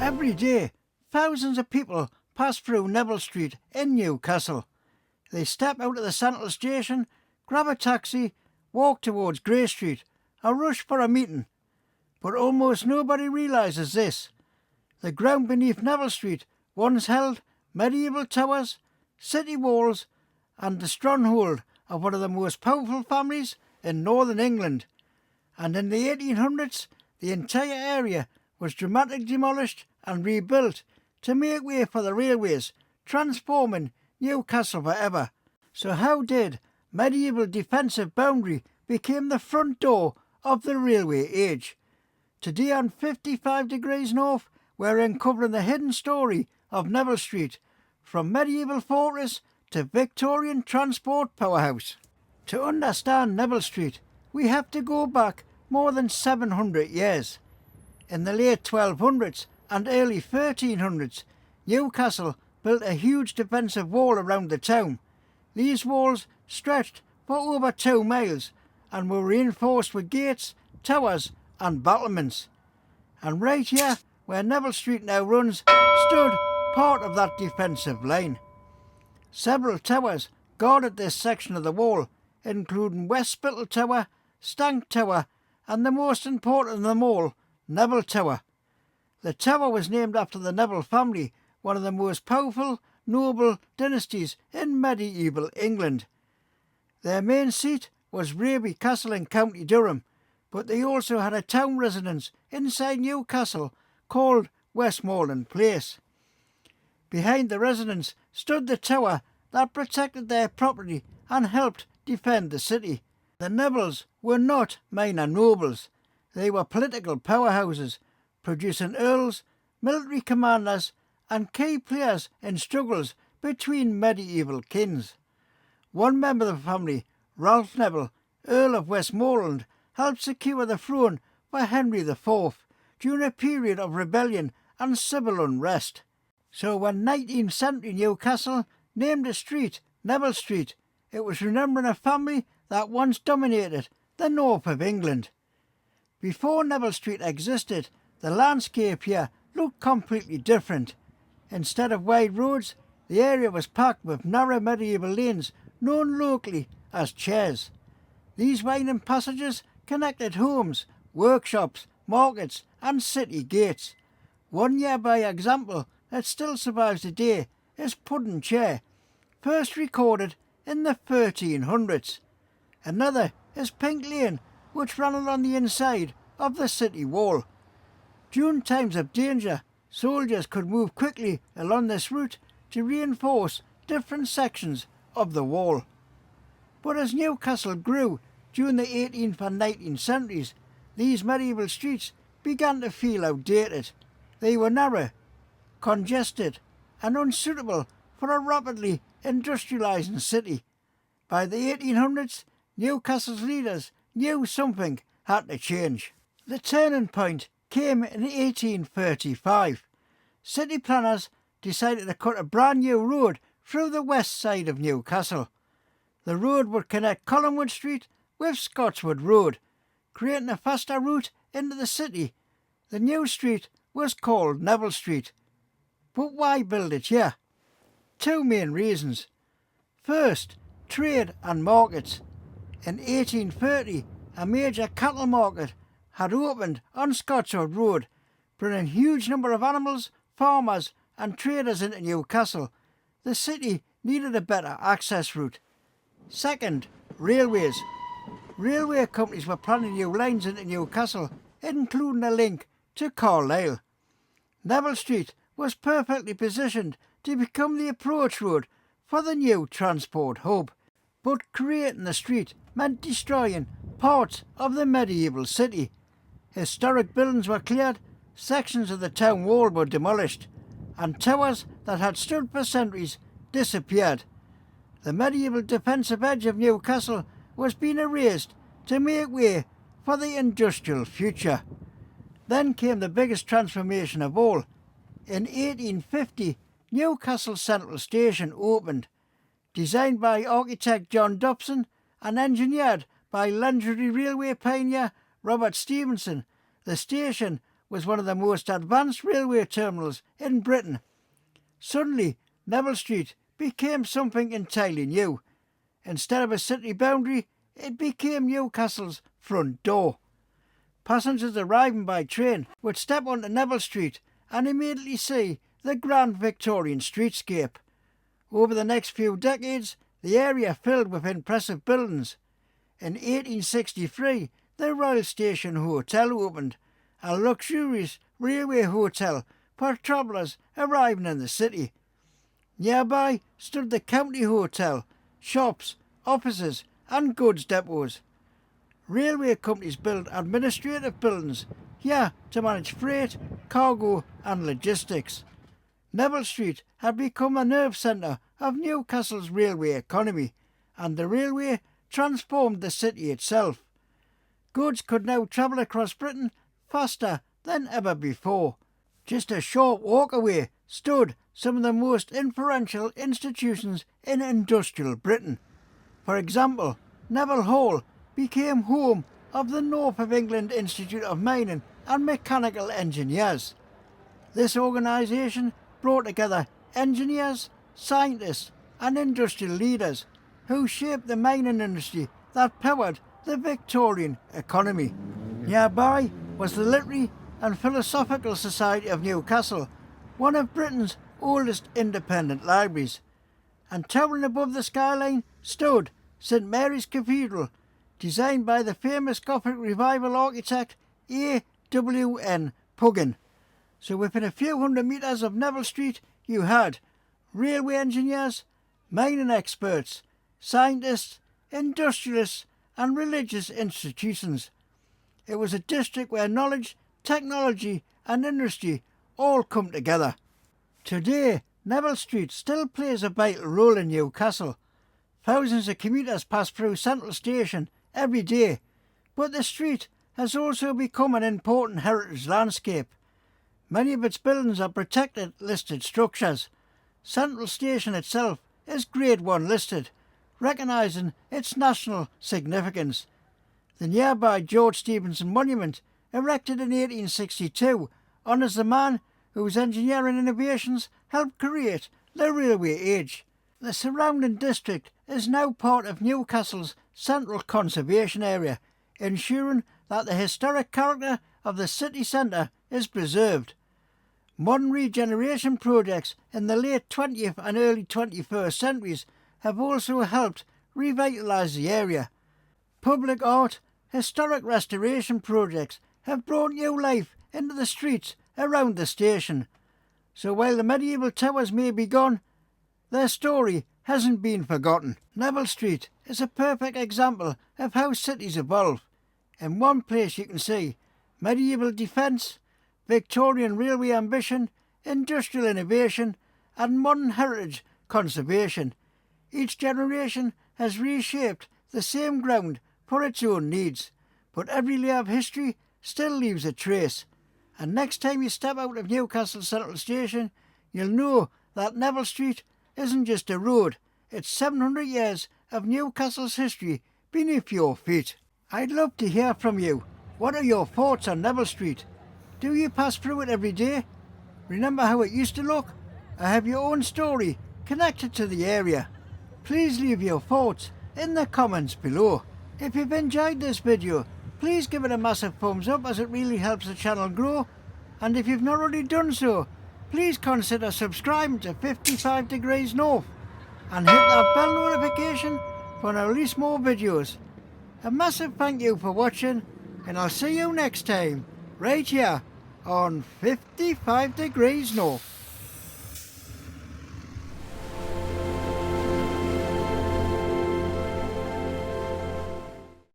Every day, thousands of people pass through Neville Street in Newcastle. They step out of the Central Station, grab a taxi, walk towards Grey Street, or rush for a meeting. But almost nobody realises this. The ground beneath Neville Street once held medieval towers, city walls, and the stronghold of one of the most powerful families in northern England. And in the 1800s, the entire area was dramatically demolished and rebuilt to make way for the railways, transforming Newcastle forever. So how did medieval defensive boundary become the front door of the railway age? Today on 55 Degrees North, we're uncovering the hidden story of Neville Street, from medieval fortress to Victorian transport powerhouse. To understand Neville Street, we have to go back more than 700 years. In the late 1200s and early 1300s, Newcastle built a huge defensive wall around the town. These walls stretched for over 2 miles and were reinforced with gates, towers and battlements. And right here, where Neville Street now runs, stood part of that defensive line. Several towers guarded this section of the wall, including West Spittal Tower, Stank Tower and the most important of them all, Neville Tower. The tower was named after the Neville family, one of the most powerful, noble dynasties in medieval England. Their main seat was Raby Castle in County Durham, but they also had a town residence inside Newcastle called Westmoreland Place. Behind the residence stood the tower that protected their property and helped defend the city. The Nevilles were not minor nobles. They were political powerhouses, producing earls, military commanders and key players in struggles between medieval kings. One member of the family, Ralph Neville, Earl of Westmoreland, helped secure the throne for Henry IV during a period of rebellion and civil unrest. So when 19th century Newcastle named a street Neville Street, it was remembering a family that once dominated the north of England. Before Neville Street existed, the landscape here looked completely different. Instead of wide roads, the area was packed with narrow medieval lanes known locally as chairs. These winding passages connected homes, workshops, markets and city gates. One nearby example that still survives today is Pudding Chair, first recorded in the 1300s. Another is Pink Lane, which ran along the inside of the city wall. During times of danger, soldiers could move quickly along this route to reinforce different sections of the wall. But as Newcastle grew during the 18th and 19th centuries, these medieval streets began to feel outdated. They were narrow, congested and unsuitable for a rapidly industrialising city. By the 1800s, Newcastle's leaders knew something had to change. The turning point came in 1835. City planners decided to cut a brand new road through the west side of Newcastle. The road would connect Collingwood Street with Scotswood Road, creating a faster route into the city. The new street was called Neville Street. But why build it here? Two main reasons. First, trade and markets. In 1830, a major cattle market had opened on Scotswood Road, bringing a huge number of animals, farmers and traders into Newcastle. The city needed a better access route. Second, railways. Railway companies were planning new lines into Newcastle, including a link to Carlisle. Neville Street was perfectly positioned to become the approach road for the new transport hub. But creating the street meant destroying parts of the medieval city. Historic buildings were cleared, sections of the town wall were demolished, and towers that had stood for centuries disappeared. The medieval defensive edge of Newcastle was being erased to make way for the industrial future. Then came the biggest transformation of all. In 1850, Newcastle Central Station opened. Designed by architect John Dobson and engineered by legendary railway pioneer Robert Stevenson, the station was one of the most advanced railway terminals in Britain. Suddenly, Neville Street became something entirely new. Instead of a city boundary, it became Newcastle's front door. Passengers arriving by train would step onto Neville Street and immediately see the grand Victorian streetscape. Over the next few decades, the area filled with impressive buildings. In 1863, the Royal Station Hotel opened, a luxurious railway hotel for travellers arriving in the city. Nearby stood the County Hotel, shops, offices and goods depots. Railway companies built administrative buildings here to manage freight, cargo and logistics. Neville Street had become a nerve centre of Newcastle's railway economy, and the railway transformed the city itself. Goods could now travel across Britain faster than ever before. Just a short walk away stood some of the most influential institutions in industrial Britain. For example, Neville Hall became home of the North of England Institute of Mining and Mechanical Engineers. This organisation brought together engineers, scientists and industrial leaders who shaped the mining industry that powered the Victorian economy. Nearby was the Literary and Philosophical Society of Newcastle, one of Britain's oldest independent libraries. And towering above the skyline stood St Mary's Cathedral, designed by the famous Gothic Revival architect A.W.N. Puggin. So within a few hundred metres of Neville Street you had railway engineers, mining experts, scientists, industrialists and religious institutions. It was a district where knowledge, technology and industry all come together. Today, Neville Street still plays a vital role in Newcastle. Thousands of commuters pass through Central Station every day, but the street has also become an important heritage landscape. Many of its buildings are protected listed structures. Central Station itself is Grade 1 listed, recognising its national significance. The nearby George Stephenson Monument, erected in 1862, honours the man whose engineering innovations helped create the railway age. The surrounding district is now part of Newcastle's Central Conservation Area, ensuring that the historic character of the city centre is preserved. Modern regeneration projects in the late 20th and early 21st centuries have also helped revitalise the area. Public art, historic restoration projects have brought new life into the streets around the station. So while the medieval towers may be gone, their story hasn't been forgotten. Neville Street is a perfect example of how cities evolve. In one place you can see medieval defence, Victorian railway ambition, industrial innovation and modern heritage conservation. Each generation has reshaped the same ground for its own needs, but every layer of history still leaves a trace. And next time you step out of Newcastle Central Station, you'll know that Neville Street isn't just a road, it's 700 years of Newcastle's history beneath your feet. I'd love to hear from you. What are your thoughts on Neville Street? Do you pass through it every day? Remember how it used to look? Or have your own story connected to the area? Please leave your thoughts in the comments below. If you've enjoyed this video, please give it a massive thumbs up as it really helps the channel grow. And if you've not already done so, please consider subscribing to 55 Degrees North and hit that bell notification when I release more videos. A massive thank you for watching, and I'll see you next time, right here on 55 Degrees North.